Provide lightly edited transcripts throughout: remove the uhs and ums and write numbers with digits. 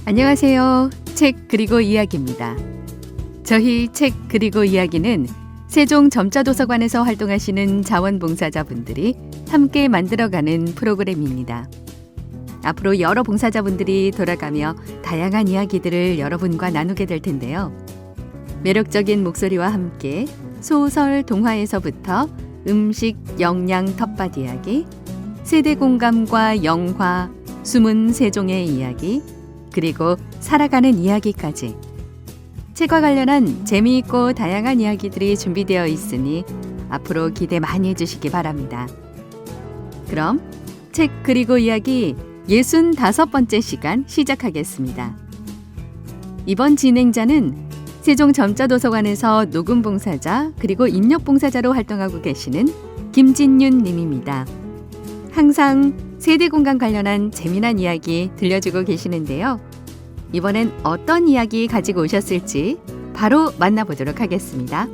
안녕하세요. 책 그리고 이야기입니다. 저희 책 그리고 이야기는 세종 점자도서관에서 활동하시는 자원봉사자분들이 함께 만들어가는 프로그램입니다. 앞으로 여러 봉사자분들이 돌아가며 다양한 이야기들을 여러분과 나누게 될 텐데요. 매력적인 목소리와 함께 소설, 동화에서부터 음식, 영양, 텃밭 이야기, 세대 공감과 영화, 숨은 세종의 이야기, 그리고 살아가는 이야기까지 책과 관련한 재미있고 다양한 이야기들이 준비되어 있으니 앞으로 기대 많이 해주시기 바랍니다. 그럼 책 그리고 이야기 65번째 시간 시작하겠습니다. 이번 진행자는 세종 점자도서관에서 녹음봉사자 그리고 입력봉사자로 활동하고 계시는 김진윤 님입니다. 항상 세대공간 관련한 재미난 이야기 들려주고 계시는데요. 이번엔 어떤 이야기 가지고 오셨을지 바로 만나보도록 하겠습니다.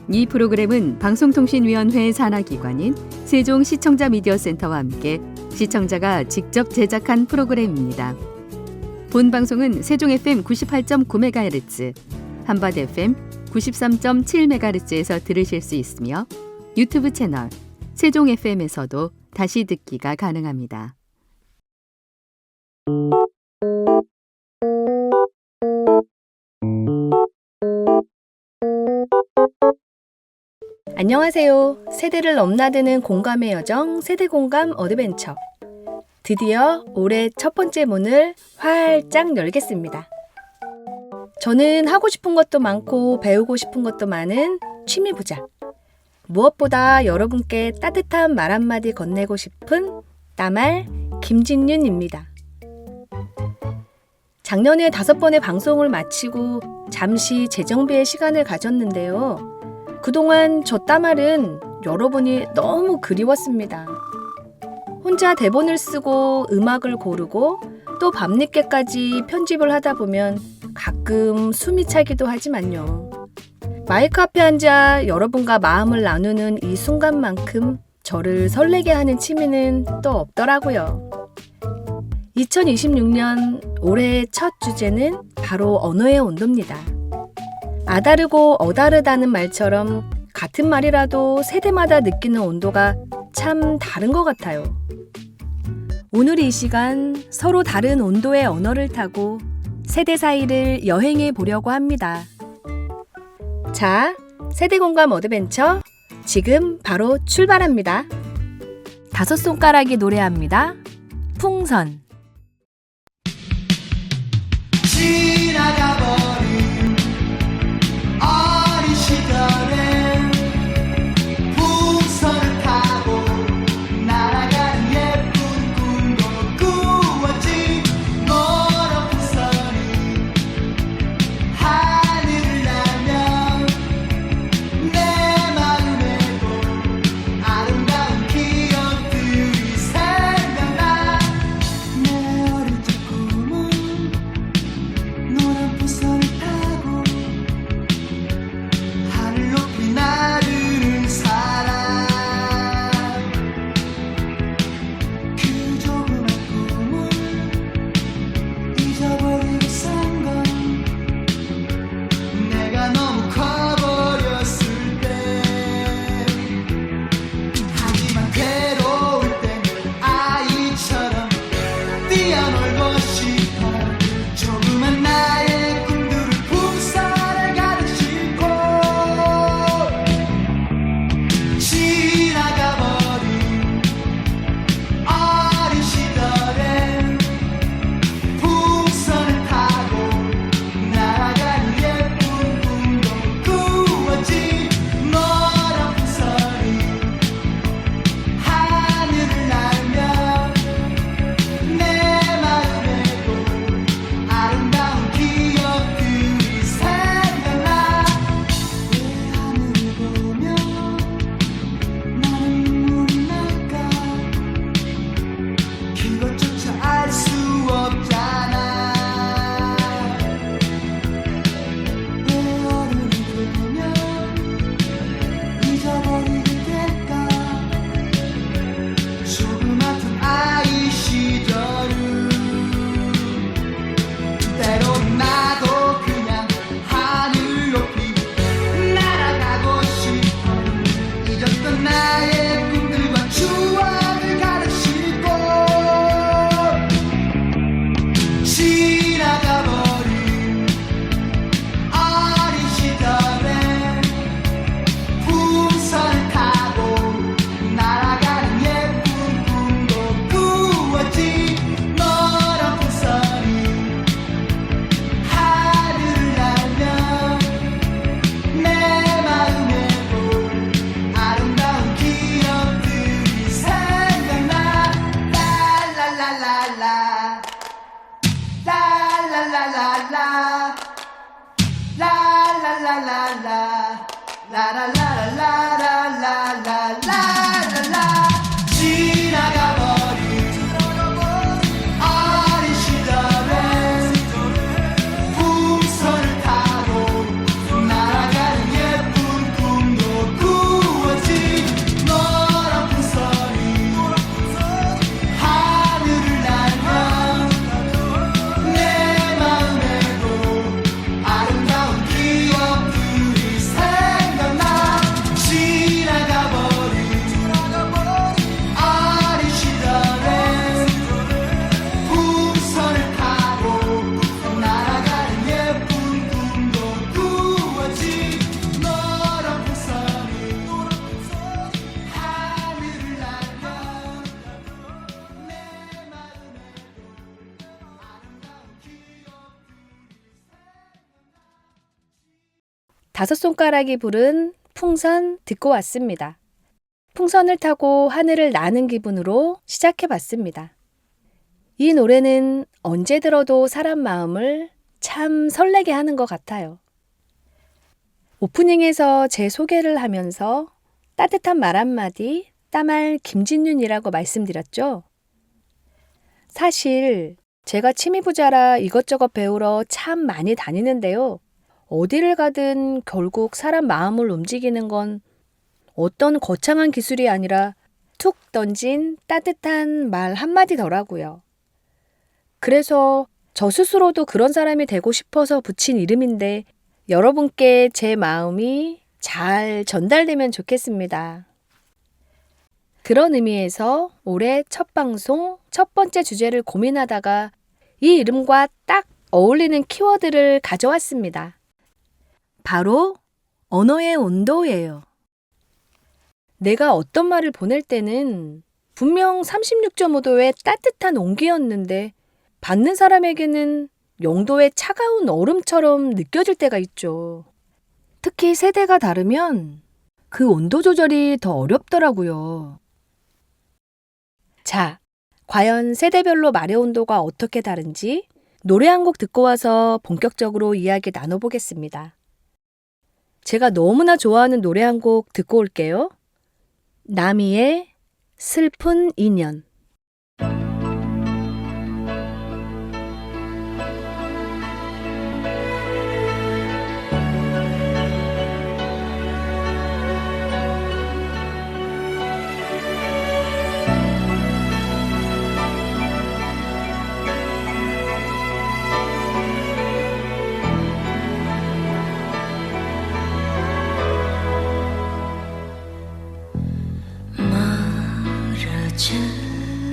이 프로그램은 방송통신위원회 산하기관인 세종시청자 미디어센터와 함께 시청자가 직접 제작한 프로그램입니다. 본 방송은 세종 FM 98.9MHz, 한밭 FM 93.7MHz에서 들으실 수 있으며 유튜브 채널 세종 FM에서도 다시 듣기가 가능합니다. 안녕하세요. 세대를 넘나드는 공감의 여정 세대공감 어드벤처. 드디어 올해 첫 번째 문을 활짝 열겠습니다. 저는 하고 싶은 것도 많고 배우고 싶은 것도 많은 취미부자. 무엇보다 여러분께 따뜻한 말 한마디 건네고 싶은 따말 김진윤입니다. 작년에 5번의 방송을 마치고 잠시 재정비의 시간을 가졌는데요. 그동안 저 따말은 여러분이 너무 그리웠습니다. 혼자 대본을 쓰고 음악을 고르고 또 밤늦게까지 편집을 하다 보면 가끔 숨이 차기도 하지만요. 마이크 앞에 앉아 여러분과 마음을 나누는 이 순간만큼 저를 설레게 하는 취미는 또 없더라고요. 2026년 올해의 첫 주제는 바로 언어의 온도입니다. 아다르고 어다르다는 말처럼 같은 말이라도 세대마다 느끼는 온도가 참 다른 것 같아요. 오늘 이 시간 서로 다른 온도의 언어를 타고 세대 사이를 여행해 보려고 합니다. 자, 세대공감 어드벤처 지금 바로 출발합니다. 5손가락이 노래합니다. 풍선. 지나가버린 어린 시절에 풍선을 타고 날아가는 예쁜 꿈도 꾸었지. 노란 풍선이 하늘을 날면 내 마음에도 아름다운 기억들이 생각나. 내 어릴 적 꿈은 노란 풍선을 라라라라라라라라라라 지나가버린 어린 시절엔 풍선을 타고 날아가는 예쁜 꿈도 꾸었지 노란 풍선이 하늘을 날면 내 마음에도 아름다운 기억들이 생각나 지나가버린 어린 시절엔 풍선을 타고 날아가는 예쁜 꿈도 꾸었지 노란 풍선이 하늘을 날면 내 마음에도 아름다운 기억들이 다섯 손가락이 부른 풍선 듣고 왔습니다. 풍선을 타고 하늘을 나는 기분으로 시작해 봤습니다. 이 노래는 언제 들어도 사람 마음을 참 설레게 하는 것 같아요. 오프닝에서 제 소개를 하면서 따뜻한 말 한마디, 따말 김진윤이라고 말씀드렸죠? 사실 제가 취미 부자라 이것저것 배우러 참 많이 다니는데요. 어디를 가든 결국 사람 마음을 움직이는 건 어떤 거창한 기술이 아니라 툭 던진 따뜻한 말 한마디더라고요. 그래서 저 스스로도 그런 사람이 되고 싶어서 붙인 이름인데 여러분께 제 마음이 잘 전달되면 좋겠습니다. 그런 의미에서 올해 첫 방송 첫 번째 주제를 고민하다가 이 이름과 딱 어울리는 키워드를 가져왔습니다. 바로 언어의 온도예요. 내가 어떤 말을 보낼 때는 분명 36.5도의 따뜻한 온기였는데 받는 사람에게는 0도의 차가운 얼음처럼 느껴질 때가 있죠. 특히 세대가 다르면 그 온도 조절이 더 어렵더라고요. 자, 과연 세대별로 말의 온도가 어떻게 다른지 노래 한 곡 듣고 와서 본격적으로 이야기 나눠보겠습니다. 제가 너무나 좋아하는 노래 한 곡 듣고 올게요. 나미의 슬픈 인연.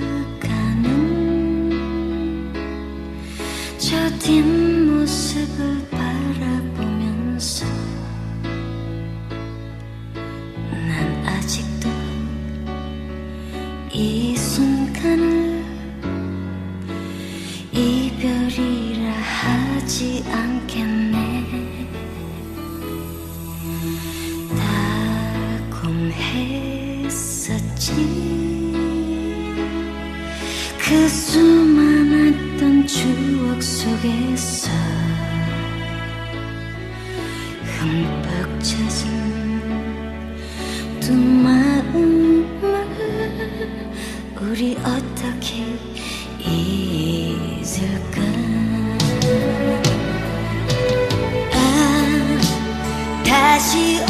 멀어져가는 저 뒷모습을 바라보면서 난 아직도 이 순간을 이별이라 하지 않겠네. 달콤했었지 그 수많았던 추억 속에서 흠뻑 젖은 두 마음을 우리 어떻게 잊을까. 다시 올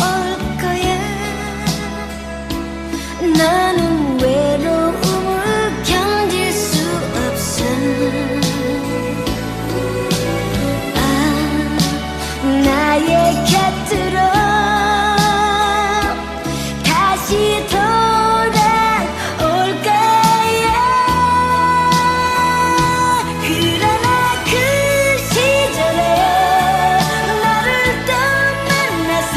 거야. 나는 외로움을 견딜 수 없어. 나의 곁으로 다시 돌아올 거야. 그러나 그 시절에 너를 또 만나서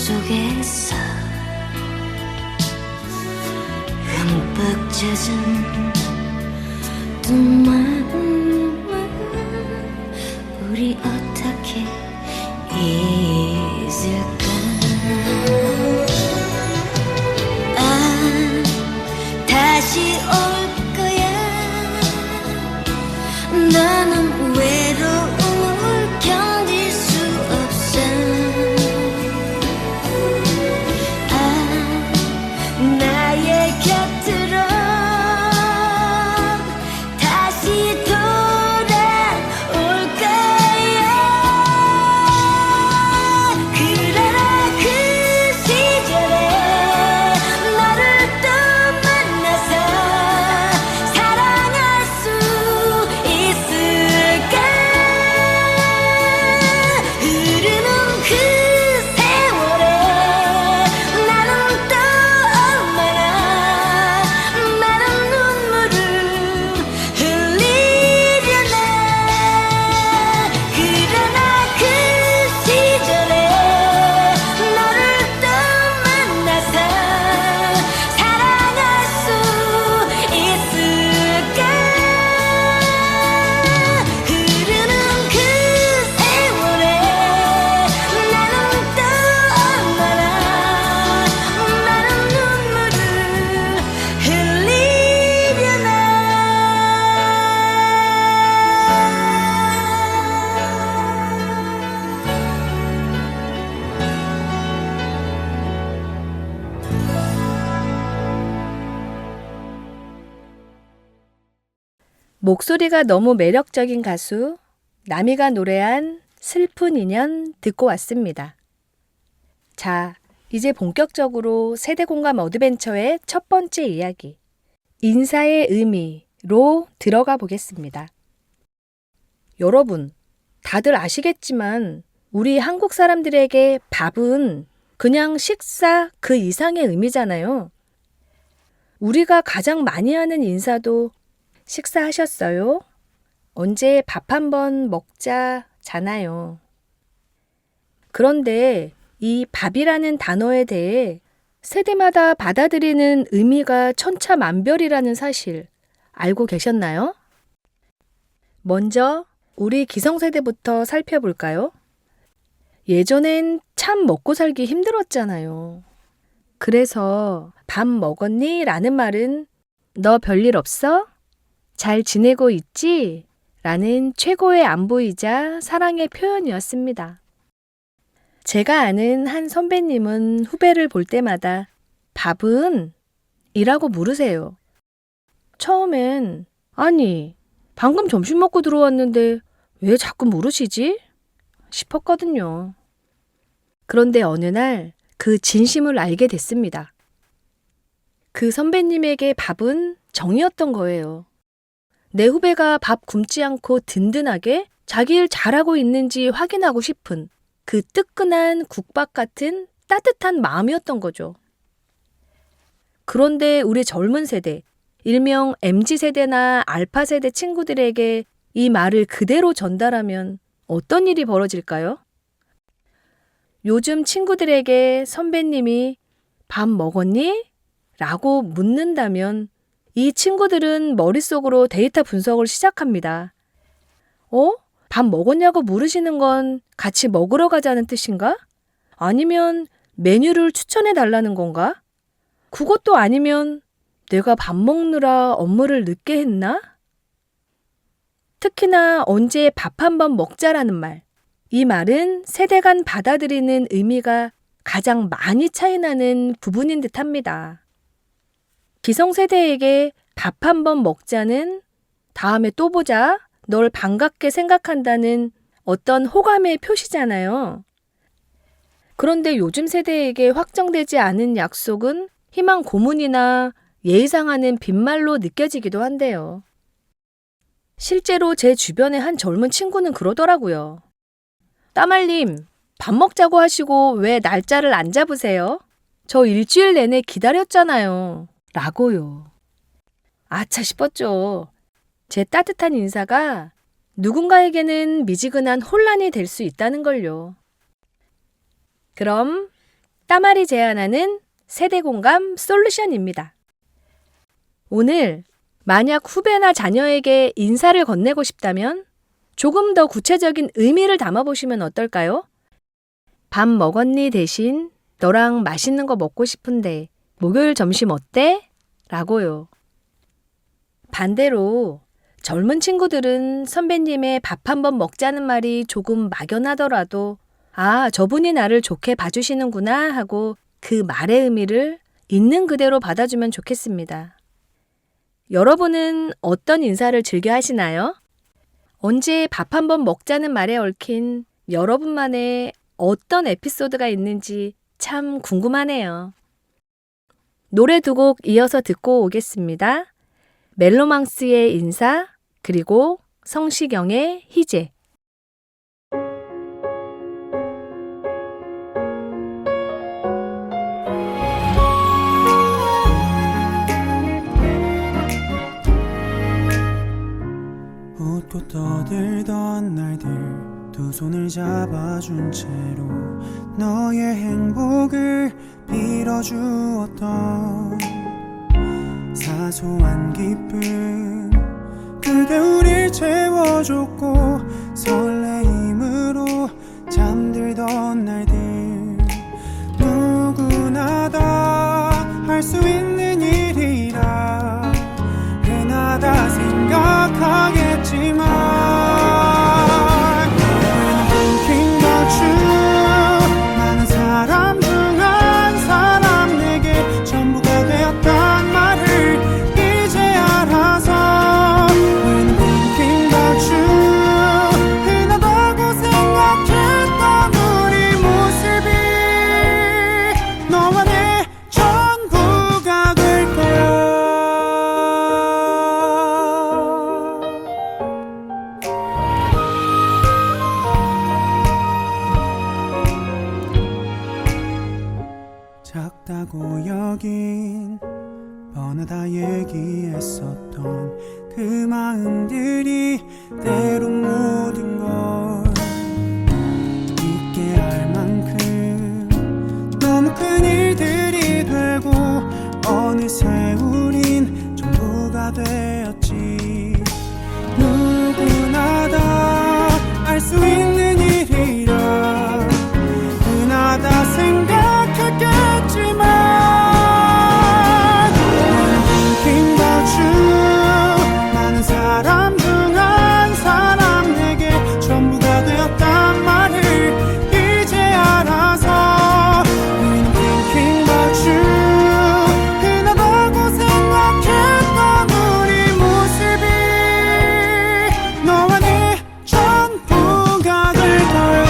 속에서 흠뻑 젖은 두 마음을 우리 어떻게 잊을까. 아, 다시 올 거야. 나는 외로움을 견딜 수 없어. 아, 나의 곁으로 다시 돌아올 거야. 그러나 그 시절에 너를 또 만나서 사랑할 수 있을까. 흐르는 그 세월에 나는 또 얼마나 많은 눈물을 흘리려나. 그러나 그 시절에 너를 또 만나서 사랑할 수 있을까. 흐르는 그 세월에 나는 또 얼마나 많은 눈물을 흘리려나. 목소리가 너무 매력적인 가수 나미가 노래한 슬픈 인연 듣고 왔습니다. 자, 이제 본격적으로 세대공감 어드벤처의 첫 번째 이야기, 인사의 의미로 들어가 보겠습니다. 여러분, 다들 아시겠지만 우리 한국 사람들에게 밥은 그냥 식사 그 이상의 의미잖아요. 우리가 가장 많이 하는 인사도 식사하셨어요? 언제 밥 한번 먹자잖아요. 그런데 이 밥이라는 단어에 대해 세대마다 받아들이는 의미가 천차만별이라는 사실 알고 계셨나요? 먼저 우리 기성세대부터 살펴볼까요? 예전엔 참 먹고 살기 힘들었잖아요. 그래서 밥 먹었니? 라는 말은 너 별일 없어? 잘 지내고 있지? 라는 최고의 안부이자 사랑의 표현이었습니다. 제가 아는 한 선배님은 후배를 볼 때마다 밥은? 이라고 물으세요. 처음엔 아니, 방금 점심 먹고 들어왔는데 왜 자꾸 물으시지? 싶었거든요. 그런데 어느 날 그 진심을 알게 됐습니다. 그 선배님에게 밥은 정이었던 거예요. 내 후배가 밥 굶지 않고 든든하게 자기 일 잘하고 있는지 확인하고 싶은 그 뜨끈한 국밥 같은 따뜻한 마음이었던 거죠. 그런데 우리 젊은 세대, 일명 MZ세대나 알파세대 친구들에게 이 말을 그대로 전달하면 어떤 일이 벌어질까요? 요즘 친구들에게 선배님이 밥 먹었니? 라고 묻는다면 이 친구들은 머릿속으로 데이터 분석을 시작합니다. 밥 먹었냐고 물으시는 건 같이 먹으러 가자는 뜻인가? 아니면 메뉴를 추천해 달라는 건가? 그것도 아니면 내가 밥 먹느라 업무를 늦게 했나? 특히나 언제 밥 한번 먹자라는 말. 이 말은 세대 간 받아들이는 의미가 가장 많이 차이나는 부분인 듯합니다. 기성세대에게 밥 한번 먹자는 다음에 또 보자, 널 반갑게 생각한다는 어떤 호감의 표시잖아요. 그런데 요즘 세대에게 확정되지 않은 약속은 희망 고문이나 예의상하는 빈말로 느껴지기도 한데요. 실제로 제 주변의 한 젊은 친구는 그러더라고요. 따말님, 밥 먹자고 하시고 왜 날짜를 안 잡으세요? 저 일주일 내내 기다렸잖아요. 라고요. 아차 싶었죠. 제 따뜻한 인사가 누군가에게는 미지근한 혼란이 될 수 있다는 걸요. 그럼 따말이 제안하는 세대공감 솔루션입니다. 오늘 만약 후배나 자녀에게 인사를 건네고 싶다면 조금 더 구체적인 의미를 담아보시면 어떨까요? 밥 먹었니 대신 너랑 맛있는 거 먹고 싶은데 목요일 점심 어때? 라고요. 반대로 젊은 친구들은 선배님의 밥 한번 먹자는 말이 조금 막연하더라도 아, 저분이 나를 좋게 봐주시는구나 하고 그 말의 의미를 있는 그대로 받아주면 좋겠습니다. 여러분은 어떤 인사를 즐겨 하시나요? 언제 밥 한번 먹자는 말에 얽힌 여러분만의 어떤 에피소드가 있는지 참 궁금하네요. 노래 두 곡 이어서 듣고 오겠습니다. 멜로망스의 인사, 그리고 성시경의 희재. 웃고 떠들던 날들 두 손을 잡아준 채로 너의 행복을 빌어주었던 사소한 기쁨 그대 우릴 채워줬고 설레임으로 잠들던 날들 누구나 다 할 수 있는 일이라 흔하다 생각하겠지만 Thinking about you 많은 사람 중 한 사람 내게 전부가 되었단 말을 이제 알아서 When thinking about you 흔하다고 생각했던 우리 모습이 너와 내 전부가 될 거야. 작다고 여긴 뻔하다 얘기했었던 그 마음들이 때론 모든 걸 잊게 할 만큼 너무 큰 일들이 되고 어느새 우린 전부가 되었지. 누구나 다 알 수 있는 일이라 흔하다 생각했겠지만 Thinking about you 많은 사람 중 한 사람 내게 전부가 되었단 말을 이제 알아서 When thinking about you 흔하다고 생각했던 우리 모습이 너와 내 전부가 될 거야.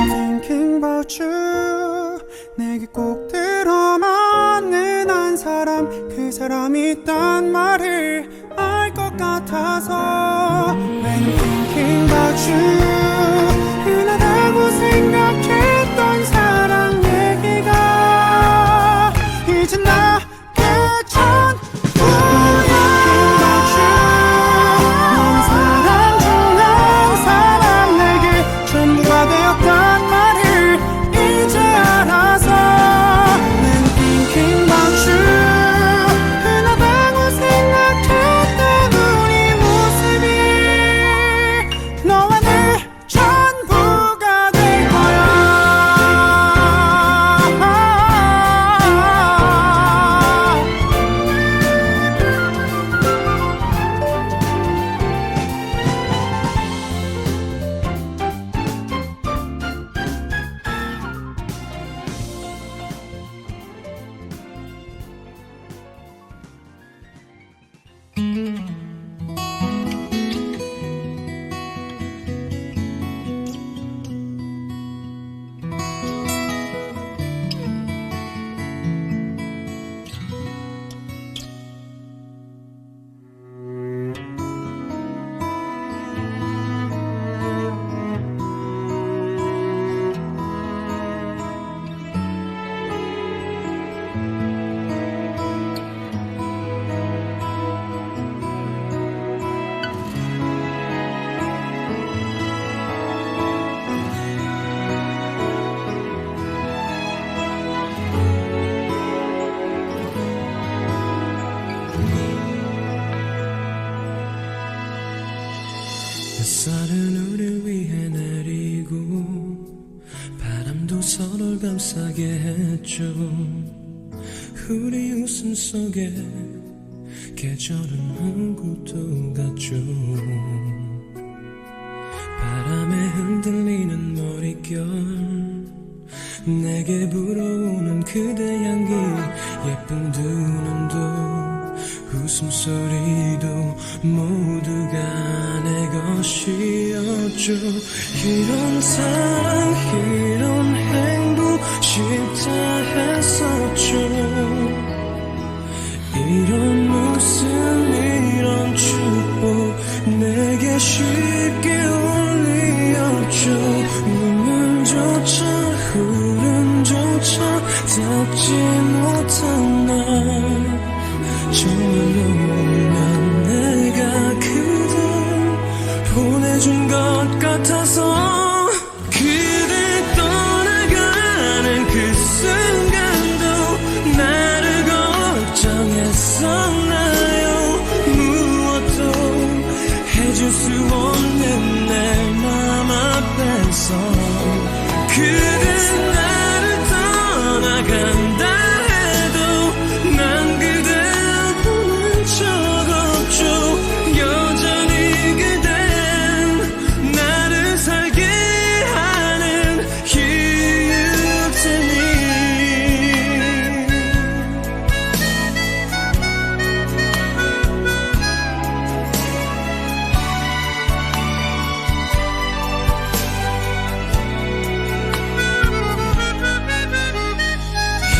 Thinking about you 내게 꼭 들어맞는 한 사람 그 사람이 있단 말을 알 것 같아서 When thinking about you 흔하다고 생각했던 사랑 얘기가 이제 나의 전부야. 넌 사람 중 한 사람 내게 전부가 되었단 말을 이제 알아서 When thinking about you 흔하다고 생각했던 우리 모습이 너와 내 전부가 될 거야. 햇살은 우릴 위해 내리고 바람도 서로를 감싸게 했죠. 우리 웃음 속에 계절은 오고도 갔죠. 바람에 흔들리는 머릿결 내게 불어오는 그대 향기 예쁜 두 눈도 웃음소리도 모두가 내 것이었죠. 이런 사랑 이런 행복 쉽다 했었죠. 이런 웃음 이런 축복 내게 쉽게 올리었죠. 눈물조차 흐름조차 닿지 못한 날 정말로 울면 내가 그댈 보내준 것 같아서 그대 떠나가는 그 순간도 나를 걱정했었나요. 무엇도 해줄 수 없는 내 맘 앞에서 그대 나를 떠나간다 해도 난 그댈 보낸 적 없죠. 여전히 그댄 나를 살게 하는 이유 때문에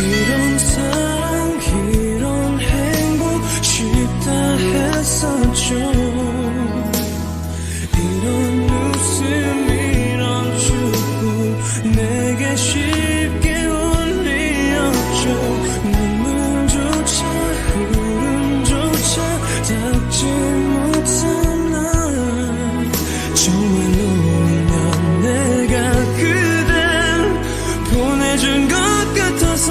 이런 사랑 이런 행복 쉽다 했었죠. 이런 웃음 이런 축복 내게 쉽게 올리었죠. 눈물조차 흐름조차 닿지 못한 날 정말로 울면 내가 그댈 보내준 것 같아서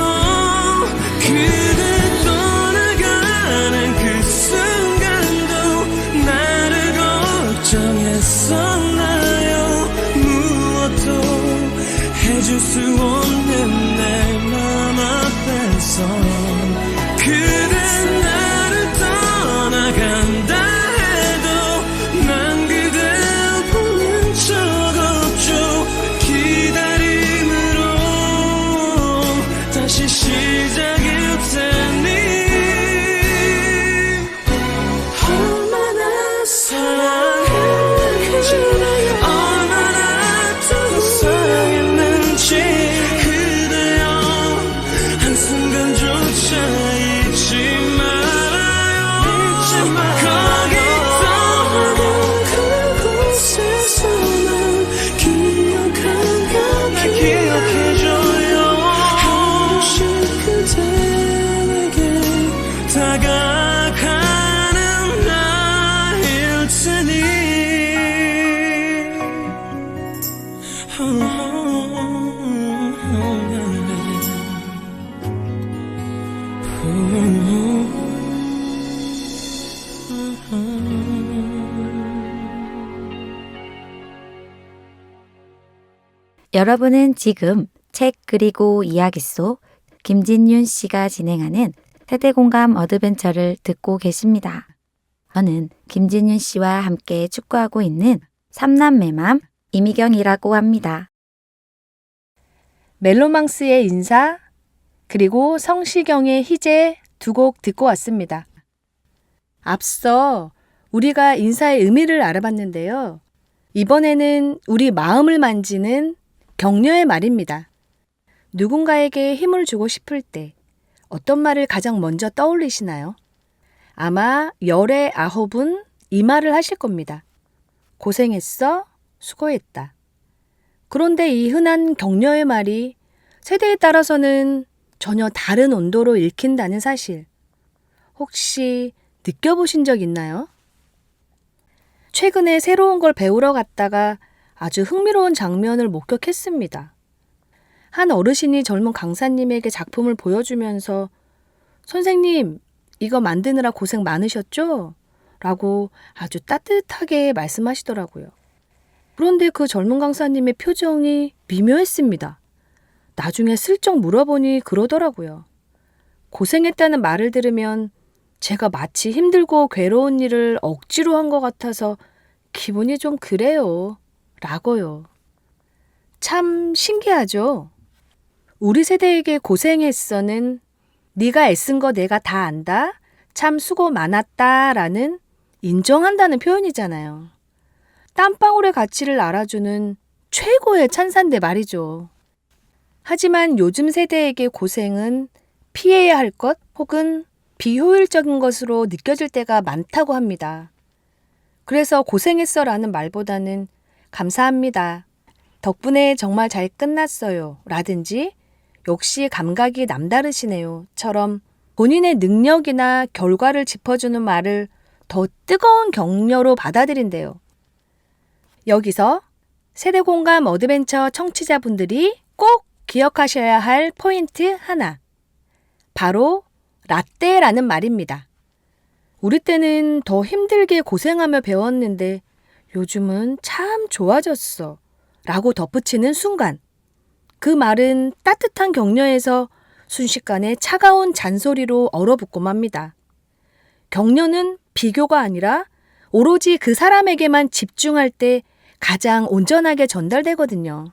그대 떠나가는 그 순간도 나를 걱정했었나요. 무엇도 해줄 수 없는 내 맘 앞에서 그대 나를 떠나간다 해도 난 그댈 보낸 적 없죠. 기다림으로 다시 시작일 테니 얼마나 사랑했는지 얼마나 더 사랑했는지 그대여 한순간조차 잊지 말아요. 거기 떠나간 그곳에서만 기억한다. 날 기억해줘요. 그대에게 다가가는 나일 테니 여러분은 지금 책 그리고 이야기 속 김진윤 씨가 진행하는 세대공감 어드벤처를 듣고 계십니다. 저는 김진윤 씨와 함께 축구하고 있는 삼남매맘 이미경이라고 합니다. 멜로망스의 인사 그리고 성시경의 희재 두 곡 듣고 왔습니다. 앞서 우리가 인사의 의미를 알아봤는데요. 이번에는 우리 마음을 만지는 격려의 말입니다. 누군가에게 힘을 주고 싶을 때 어떤 말을 가장 먼저 떠올리시나요? 아마 열의 9은 이 말을 하실 겁니다. 고생했어, 수고했다. 그런데 이 흔한 격려의 말이 세대에 따라서는 전혀 다른 온도로 읽힌다는 사실, 혹시 느껴보신 적 있나요? 최근에 새로운 걸 배우러 갔다가 아주 흥미로운 장면을 목격했습니다. 한 어르신이 젊은 강사님에게 작품을 보여주면서 선생님, 이거 만드느라 고생 많으셨죠? 라고 아주 따뜻하게 말씀하시더라고요. 그런데 그 젊은 강사님의 표정이 미묘했습니다. 나중에 슬쩍 물어보니 그러더라고요. 고생했다는 말을 들으면 제가 마치 힘들고 괴로운 일을 억지로 한 것 같아서 기분이 좀 그래요. 라고요. 참 신기하죠? 우리 세대에게 고생했어는 네가 애쓴 거 내가 다 안다. 참 수고 많았다. 라는 인정한다는 표현이잖아요. 땀방울의 가치를 알아주는 최고의 찬사인데 말이죠. 하지만 요즘 세대에게 고생은 피해야 할 것 혹은 비효율적인 것으로 느껴질 때가 많다고 합니다. 그래서 고생했어 라는 말보다는 감사합니다. 덕분에 정말 잘 끝났어요. 라든지 역시 감각이 남다르시네요. 처럼 본인의 능력이나 결과를 짚어주는 말을 더 뜨거운 격려로 받아들인대요. 여기서 세대공감 어드벤처 청취자분들이 꼭 기억하셔야 할 포인트 하나. 바로 라떼라는 말입니다. 우리 때는 더 힘들게 고생하며 배웠는데 요즘은 참 좋아졌어 라고 덧붙이는 순간 그 말은 따뜻한 격려에서 순식간에 차가운 잔소리로 얼어붙고 맙니다. 격려는 비교가 아니라 오로지 그 사람에게만 집중할 때 가장 온전하게 전달되거든요.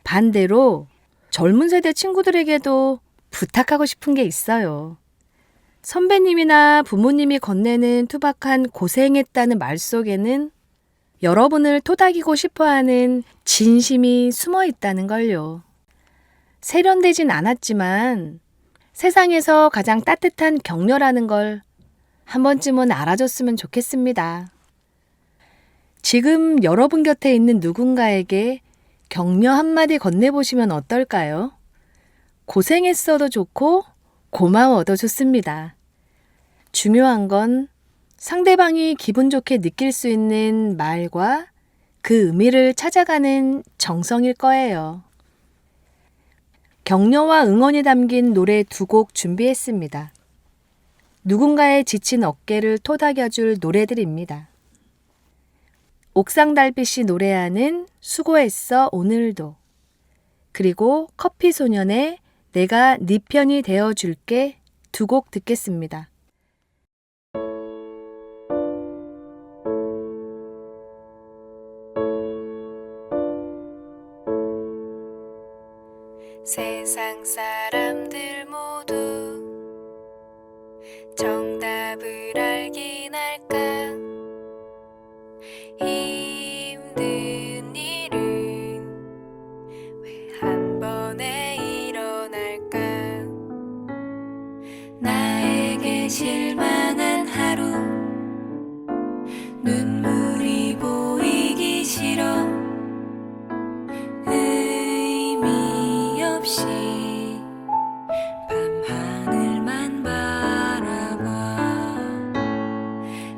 반대로 젊은 세대 친구들에게도 부탁하고 싶은 게 있어요. 선배님이나 부모님이 건네는 투박한 고생했다는 말 속에는 여러분을 토닥이고 싶어하는 진심이 숨어 있다는 걸요. 세련되진 않았지만 세상에서 가장 따뜻한 격려라는 걸 한 번쯤은 알아줬으면 좋겠습니다. 지금 여러분 곁에 있는 누군가에게 격려 한마디 건네보시면 어떨까요? 고생했어도 좋고 고마워도 좋습니다. 중요한 건 상대방이 기분 좋게 느낄 수 있는 말과 그 의미를 찾아가는 정성일 거예요. 격려와 응원이 담긴 노래 2곡 준비했습니다. 누군가의 지친 어깨를 토닥여줄 노래들입니다. 옥상달빛이 노래하는 수고했어 오늘도, 그리고 커피소년의 내가 네 편이 되어줄게 2곡 듣겠습니다. 세상 사람들 모두 정답을 알긴 할까. 힘든 일은 왜 한 번에 일어날까. 나에게 실망한 하루, 눈물이 보이기 싫어. 의미 없이 밤하늘만 바라봐.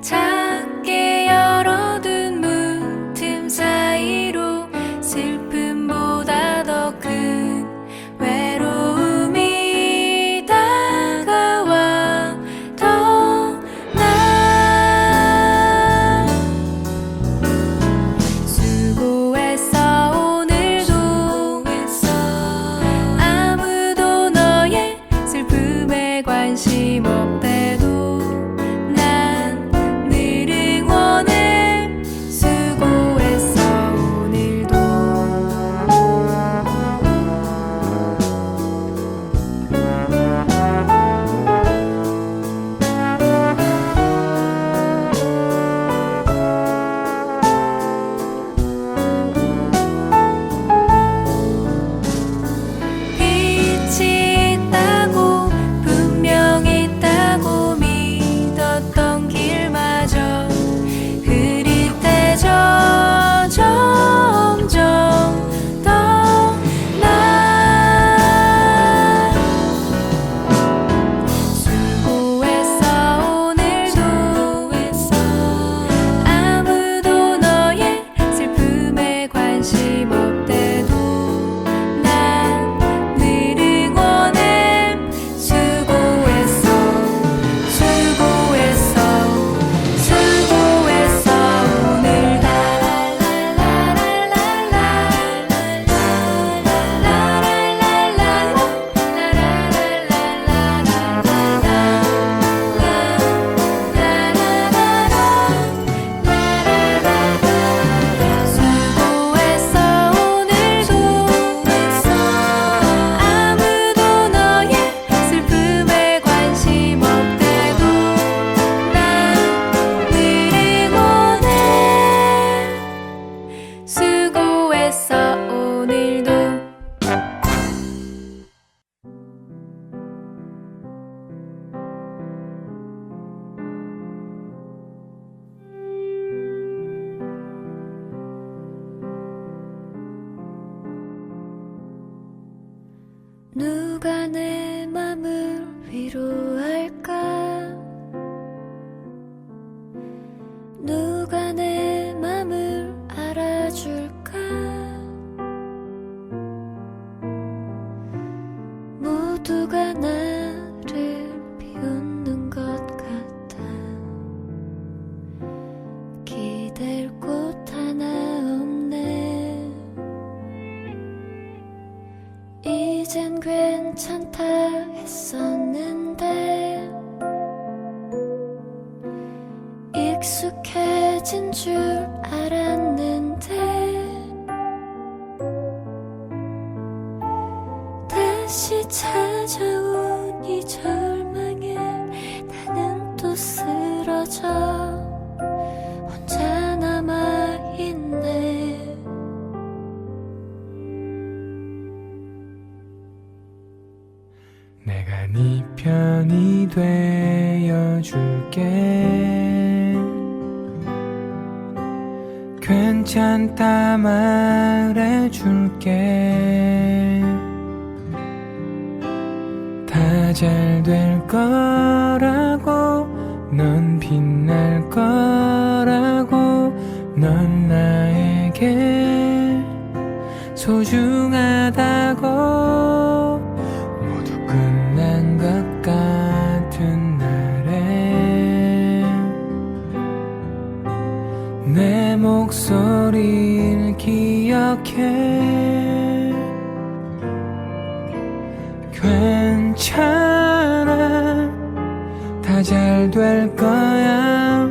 작게 열어둔 문틈 사이로 슬픔보다 더 큰 외로움이 다가와. 더 나 누가 내 맘을 위로할까? 누가 내 맘을 알아줄까? 모두가 나를 비웃는 것 같아. 기댈 곳 하나 없네. 이젠 괜찮다 했었는데 익숙해진 줄 알았는데 다시 찾아온 이 절망에 나는 또 쓰러져 혼자 남아있네. 내가 네 편이 되어줄게. 괜찮다 말해줄게. 다 잘 될 거라고, 넌 빛날 거라고, 넌 나에게 소중하다고. 모두 끝난 것 같은 날에 내 목소리를 기억해. 괜찮아, 다 잘 될 거야.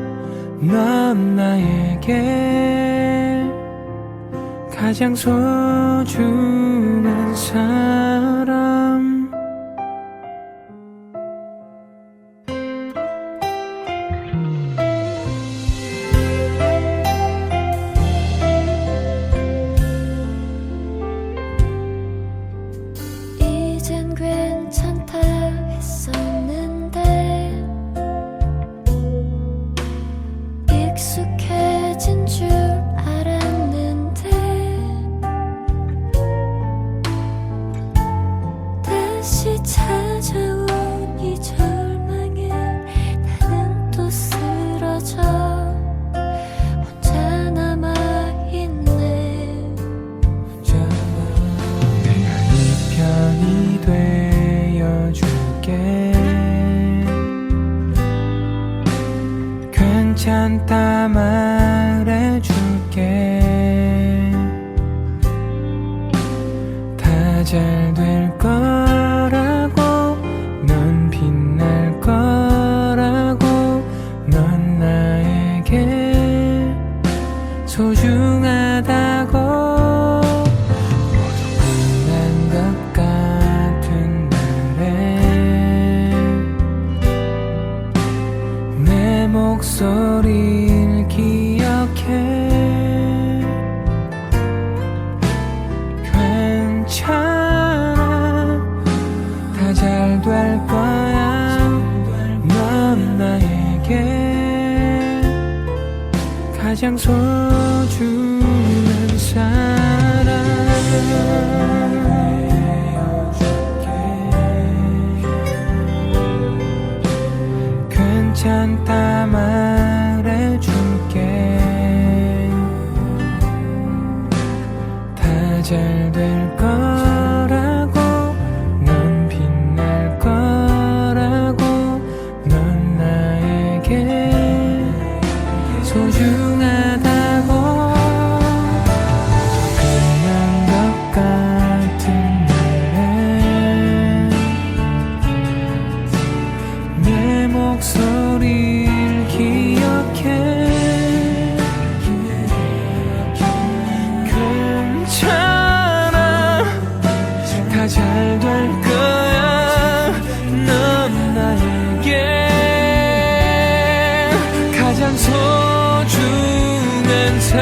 넌 나에게 가장 소중한 사람. 이젠 괜찮다 했었는데 익숙해진 줄 알았는데 다시 찾아온 이 절망에 나는 또 쓰러져 혼자 남아있네. 내가 네 편이 되어줄게. 괜찮다 말해줄게. 다 잘 될 거라고, 넌 빛날 거라고, 넌 나에게 소중하다고. 모두 끝난 것 같은 날에 내 목소리를 기억해. 괜찮아, 다 잘 될 거야. 넌 나에게 가장 소중한 사람. 괜찮다 말해줄게. 다 잘 될 거라고, 넌 빛날 거라고, 넌 나에게 소중하다고. 끝난 것 같은 날에 내 목소리를 기억해. 괜찮아, 다 잘 될 거야. 넌 나에게 가장 소중한 사람.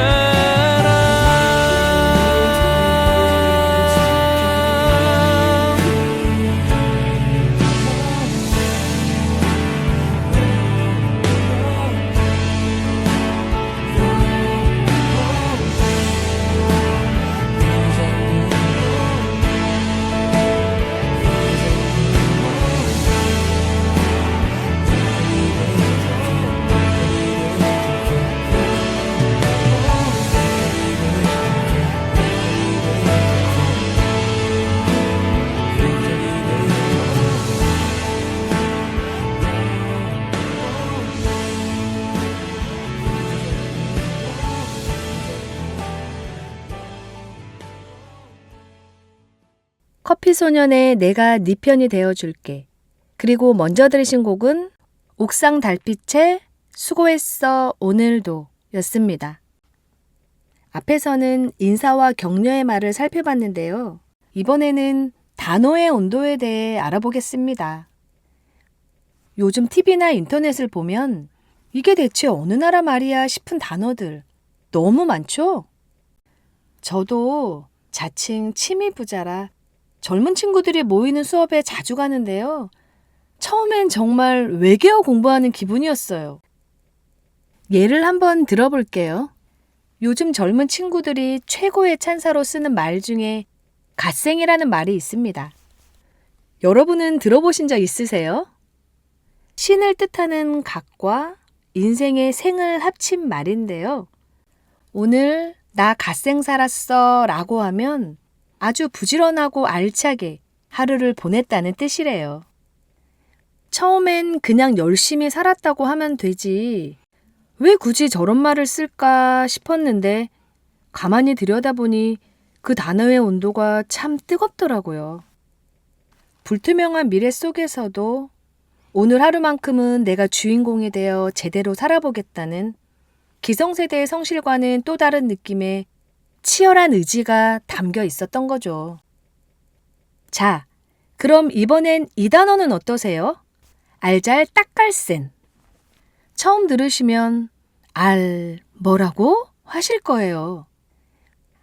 커피소년의 내가 네 편이 되어줄게. 그리고 먼저 들으신 곡은 옥상 달빛의 수고했어 오늘도 였습니다. 앞에서는 인사와 격려의 말을 살펴봤는데요. 이번에는 단어의 온도에 대해 알아보겠습니다. 요즘 TV나 인터넷을 보면 이게 대체 어느 나라 말이야 싶은 단어들 너무 많죠? 저도 자칭 취미 부자라 젊은 친구들이 모이는 수업에 자주 가는데요. 처음엔 정말 외계어 공부하는 기분이었어요. 예를 한번 들어볼게요. 요즘 젊은 친구들이 최고의 찬사로 쓰는 말 중에 갓생이라는 말이 있습니다. 여러분은 들어보신 적 있으세요? 신을 뜻하는 갓과 인생의 생을 합친 말인데요. 오늘 나 갓생 살았어 라고 하면 아주 부지런하고 알차게 하루를 보냈다는 뜻이래요. 처음엔 그냥 열심히 살았다고 하면 되지. 왜 굳이 저런 말을 쓸까 싶었는데 가만히 들여다보니 그 단어의 온도가 참 뜨겁더라고요. 불투명한 미래 속에서도 오늘 하루만큼은 내가 주인공이 되어 제대로 살아보겠다는 기성세대의 성실과는 또 다른 느낌의 치열한 의지가 담겨 있었던 거죠. 자, 그럼 이번엔 이 단어는 어떠세요? 알잘 딱갈센. 처음 들으시면 뭐라고? 하실 거예요.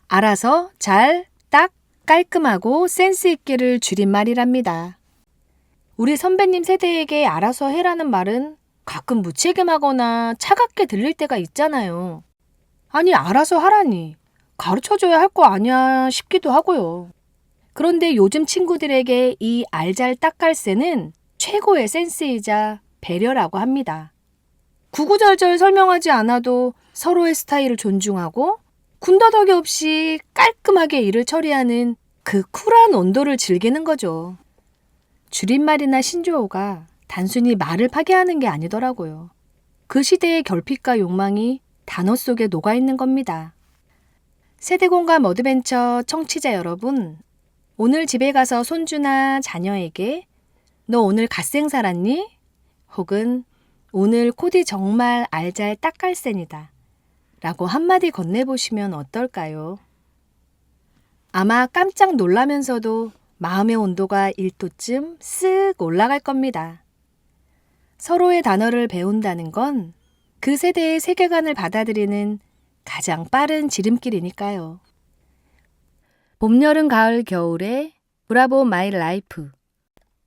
알아서 잘, 딱, 깔끔하고 센스 있게를 줄임말이랍니다. 우리 선배님 세대에게 알아서 해라는 말은 가끔 무책임하거나 차갑게 들릴 때가 있잖아요. 아니, 알아서 하라니. 가르쳐줘야 할 거 아니야 싶기도 하고요. 그런데 요즘 친구들에게 이 알잘딱갈새는 최고의 센스이자 배려라고 합니다. 구구절절 설명하지 않아도 서로의 스타일을 존중하고 군더더기 없이 깔끔하게 일을 처리하는 그 쿨한 온도를 즐기는 거죠. 줄임말이나 신조어가 단순히 말을 파괴하는 게 아니더라고요. 그 시대의 결핍과 욕망이 단어 속에 녹아있는 겁니다. 세대공감 어드벤처 청취자 여러분, 오늘 집에 가서 손주나 자녀에게 너 오늘 갓생 살았니? 혹은 오늘 코디 정말 알잘딱갈센이다 라고 한마디 건네보시면 어떨까요? 아마 깜짝 놀라면서도 마음의 온도가 1도쯤 쓱 올라갈 겁니다. 서로의 단어를 배운다는 건 그 세대의 세계관을 받아들이는 가장 빠른 지름길이니까요. 봄, 여름, 가을, 겨울의 브라보 마이 라이프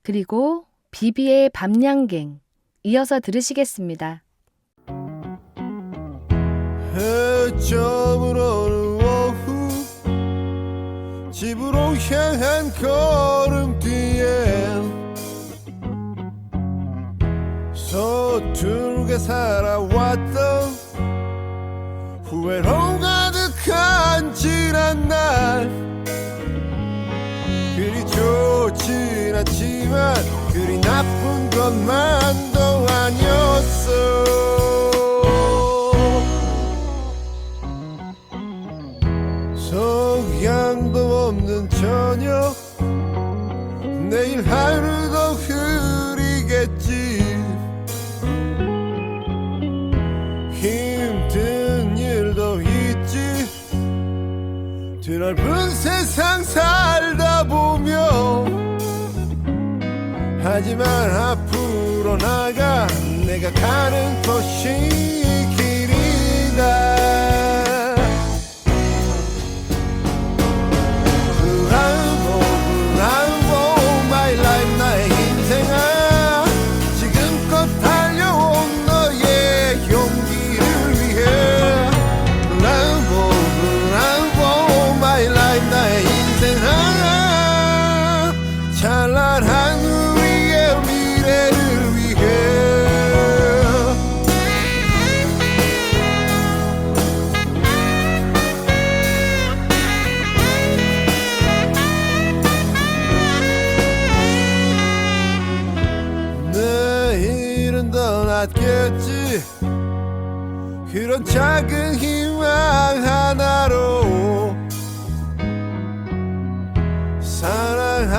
그리고 비비의 밤양갱 이어서 들으시겠습니다. 해저물어는 오후 집으로 향한 걸음뒤에 서툴게 살아왔던 후회로 가득한 지난 날 그리 좋진 않지만 그리 나쁜 것만도 아니었어. 성향도 없는 저녁 내일 하루도 흐리겠지. 힘든 일도 있지. 드넓은 세상 살다 보면 하지만 앞으로 나가 내가 가는 곳이 길이다. My life 나의 인생아 지금껏 달려온 너의 용기를 위해 My life 나의 인생아 찬란한 우리의 미래를 위해 내일은 더 낫겠지. 그런 작은 희망 하나로 사랑하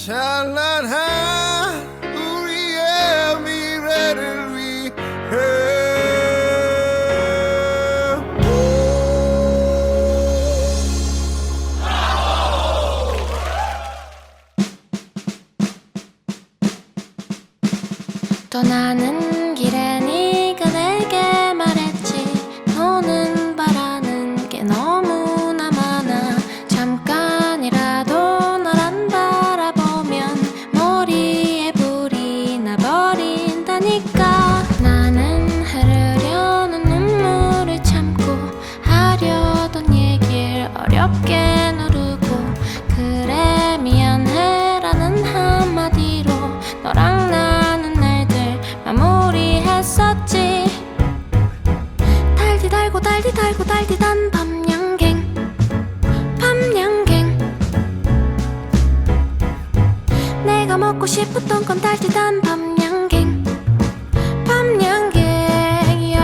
찬란한 우리의 미래를 위해 떠나는 길에 네가 내게 말했지 너는 바라는 게 너무나 많아 잠깐이라도 널 안 바라보면 머리에 불이 나버린다니까 나는 흐르려는 눈물을 참고 하려던 얘길 어렵게 누르고 그래 미안해라는 한마디로 너랑 나는 날들 마무리했었지 달디 달고 달디 달고 달디단 밤양갱 밤양갱 내가 먹고 싶었던 건 달디단 밤양갱 밤양갱이야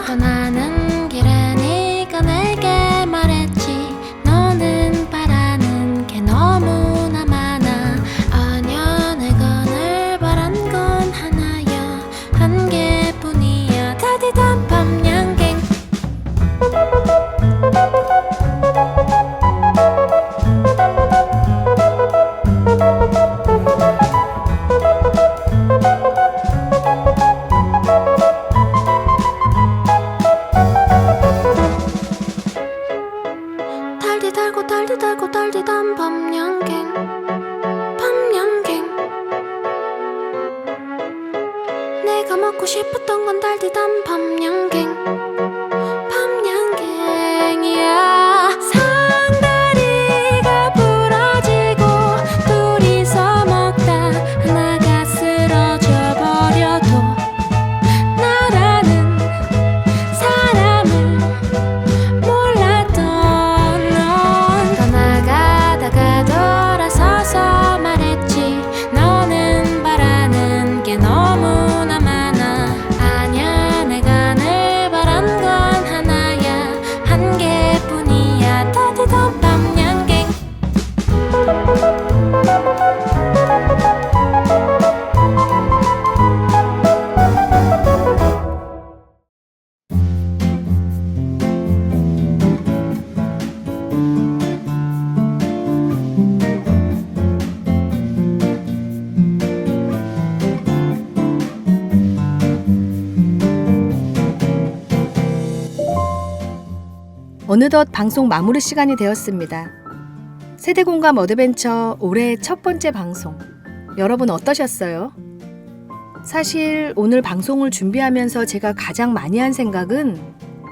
떠나는 길에 네가 내게 말했지 너는 바라는 게 너무나 많아 아냐 내가 늘 바란 건 하나야 한 개뿐이야 달디단 밤양갱 달디 달고 달디 달고 달디단 밤양갱 밤양갱 내가 먹고 싶었던 건 달디단 밤양갱 밤양갱이야 상다리가 부러지고 둘이서 먹다 하나가 쓰러져 버려도 나라는 사람을 몰랐던 넌 떠나가다가 돌아서서 말했지 너는 바라는 게 너무나 많아 아냐 내가 늘 바란 건 하나야 한 개뿐이야 따뜻한 밤양갱 어느덧 방송 마무리 시간이 되었습니다. 세대공감 어드벤처 올해 첫 번째 방송. 여러분 어떠셨어요? 사실 오늘 방송을 준비하면서 제가 가장 많이 한 생각은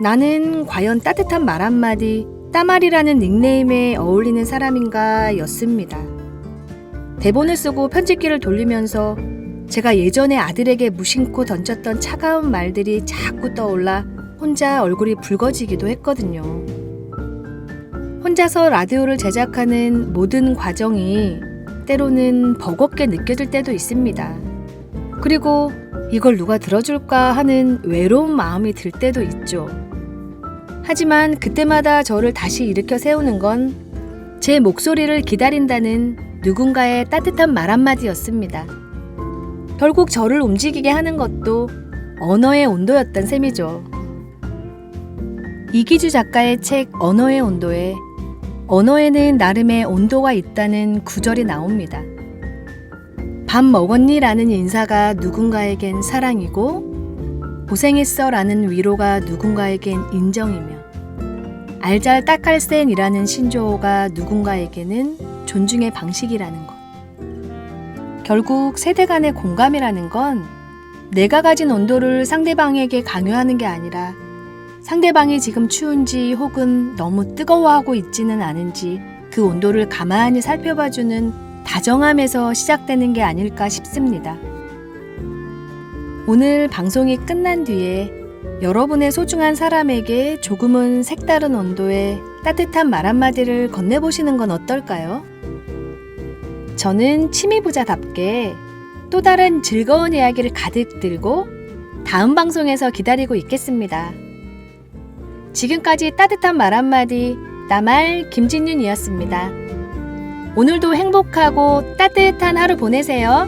나는 과연 따뜻한 말 한마디, 따말이라는 닉네임에 어울리는 사람인가 였습니다. 대본을 쓰고 편집기를 돌리면서 제가 예전에 아들에게 무심코 던졌던 차가운 말들이 자꾸 떠올라 혼자 얼굴이 붉어지기도 했거든요. 혼자서 라디오를 제작하는 모든 과정이 때로는 버겁게 느껴질 때도 있습니다. 그리고 이걸 누가 들어줄까 하는 외로운 마음이 들 때도 있죠. 하지만 그때마다 저를 다시 일으켜 세우는 건 제 목소리를 기다린다는 누군가의 따뜻한 말 한마디였습니다. 결국 저를 움직이게 하는 것도 언어의 온도였던 셈이죠. 이기주 작가의 책 언어의 온도에 언어에는 나름의 온도가 있다는 구절이 나옵니다. 밥 먹었니? 라는 인사가 누군가에겐 사랑이고 고생했어 라는 위로가 누군가에겐 인정이며 알잘딱할센 이라는 신조어가 누군가에게는 존중의 방식이라는 것. 결국 세대 간의 공감이라는 건 내가 가진 온도를 상대방에게 강요하는 게 아니라 상대방이 지금 추운지 혹은 너무 뜨거워하고 있지는 않은지 그 온도를 가만히 살펴봐주는 다정함에서 시작되는 게 아닐까 싶습니다. 오늘 방송이 끝난 뒤에 여러분의 소중한 사람에게 조금은 색다른 온도의 따뜻한 말 한마디를 건네보시는 건 어떨까요? 저는 취미부자답게 또 다른 즐거운 이야기를 가득 들고 다음 방송에서 기다리고 있겠습니다. 지금까지 따뜻한 말 한마디, 나말 김진윤이었습니다. 오늘도 행복하고 따뜻한 하루 보내세요.